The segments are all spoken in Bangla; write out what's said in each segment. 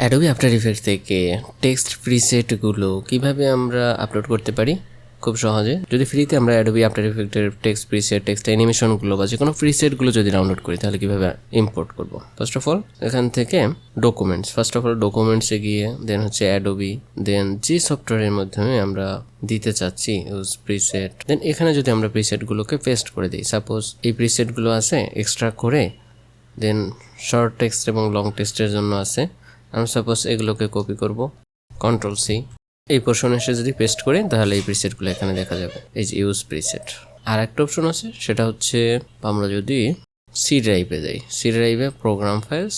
অ্যাডোবি আফটার ইফেক্টস থেকে টেক্সট প্রিসেটগুলো কিভাবে আমরা আপলোড করতে পারি খুব সহজে। যদি ফ্রিতে আমরা অ্যাডোবি আফটার ইফেক্টের টেক্সট প্রিসেট, টেক্সট অ্যানিমেশনগুলো বা যে কোনো প্রিসেটগুলো যদি ডাউনলোড করি তাহলে কীভাবে ইম্পোর্ট করব। ফার্স্ট অফ অল এখান থেকে ডকুমেন্টসে গিয়ে দেন হচ্ছে অ্যাডোবি, দেন যে সফটওয়্যারের মাধ্যমে আমরা দিতে চাচ্ছি ইউজ প্রিসেট, দেন এখানে যদি আমরা প্রিসেটগুলোকে পেস্ট করে দিই, সাপোজ এই প্রিসেটগুলো আছে এক্সট্রা করে, দেন শর্ট টেক্সট এবং লং টেক্সটের জন্য আছে, আমি সাপোজ এগুলোকে কপি করব, Ctrl+C, এই পোর্শনে এসে যদি পেস্ট করি তাহলে এই প্রিসেটগুলো এখানে দেখা যাবে, এই যে ইউজ প্রিসেট। আর একটা অপশন আছে, সেটা হচ্ছে আমরা যদি সি ড্রাইভে যাই, সি ড্রাইভে প্রোগ্রাম ফাইলস,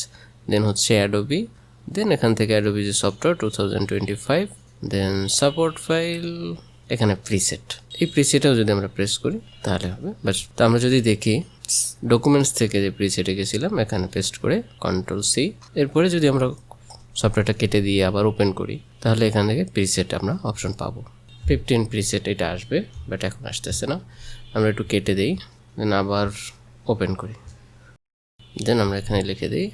দেন হচ্ছে অ্যাডোবি, দেন এখান থেকে অ্যাডোবি যে সফটওয়্যার 2025, দেন সাপোর্ট ফাইল, এখানে প্রিসেট, এই প্রিসেটেও যদি আমরা প্রেস করি তাহলে হবে। বাট আমরা যদি দেখি ডকুমেন্টস থেকে যে প্রিসেটে গেছিলাম এখানে পেস্ট করে Ctrl+C, এরপরে যদি আমরা সফটওয়্যারটা কেটে দিয়ে আবার ওপেন করি তাহলে এখান থেকে প্রিসেট আমরা অপশন পাবো। 15 প্রিসেট এটা আসবে, বাট এখন আসতেছে না। আমরা একটু কেটে দিই, দেন আবার ওপেন করি, দেন আমরা এখানে লিখে দিই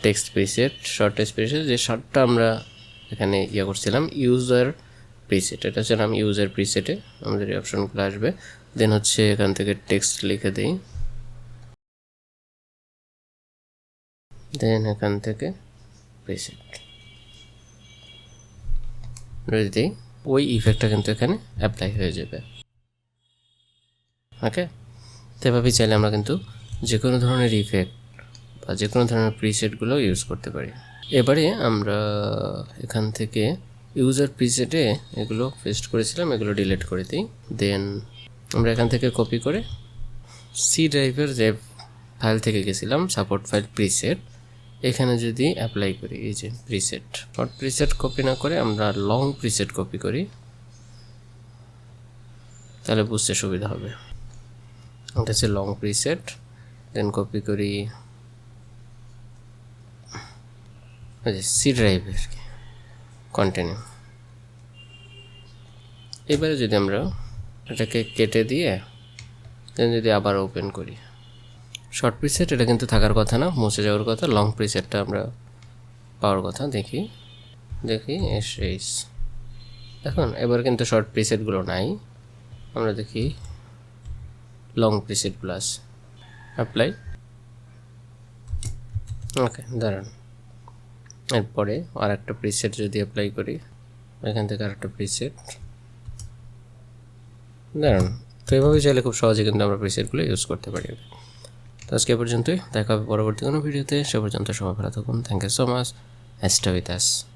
text preset, short text preset, যে শর্টটা আমরা এখানে করছিলাম ইউজার প্রিসেট, এটা হচ্ছে নাম ইউজার প্রিসেটে আমাদের এই অপশনগুলো আসবে। দেন হচ্ছে এখান থেকে টেক্সট লিখে দিই, দেন এখান থেকে প্রিসেট যদি দিই, ওই ইফেক্টটা কিন্তু এখানে অ্যাপ্লাই হয়ে যাবে। ওকে, তো এভাবেই চাইলে আমরা কিন্তু যে কোনো ধরনের ইফেক্ট বা যে কোনো ধরনের প্রিসেটগুলো ইউজ করতে পারি। এবারে আমরা এখান থেকে ইউজার প্রিসেটে এগুলো পেস্ট করেছিলাম, এগুলো ডিলিট করে দিই। দেন আমরা এখান থেকে কপি করে সি ড্রাইভের যে ফাইল থেকে গেছিলাম সাপোর্ট ফাইল প্রিসেট, এখানে যদি অ্যাপ্লাই করি, এই যে প্রিসেট, শর্ট প্রিসেট কপি না করে আমরা লং প্রিসেট কপি করি তাহলে বুঝতে সুবিধা হবে। এটা হচ্ছে লং প্রিসেট, দেন কপি করি সি ড্রাইভের কন্টিনিউ। এবারে যদি আমরা এটাকে কেটে দিয়ে দেন যদি আবার ওপেন করি, শর্ট প্রিসেট এটা কিন্তু থাকার কথা না, মুছে যাওয়ার কথা, লং প্রিসেটটা আমরা পাওয়ার কথা। দেখি এখন এবার কিন্তু শর্ট প্রিসেটগুলো নাই, আমরা দেখি লং প্রিসেট প্লাস অ্যাপ্লাই। ওকে, দাঁড়ান, এরপরে আর একটা প্রিসেট যদি অ্যাপ্লাই করি, এখান থেকে আর একটা প্রিসেট, দাঁড়ান। তো এভাবে চাইলে খুব সহজে কিন্তু আমরা প্রিসেটগুলো ইউজ করতে পারি। তো আজকে পর্যন্তই, দেখা হবে পরবর্তী কোনো ভিডিওতে। সে পর্যন্ত সবাই ভালো থাকুন। Thank you so much, stay with us.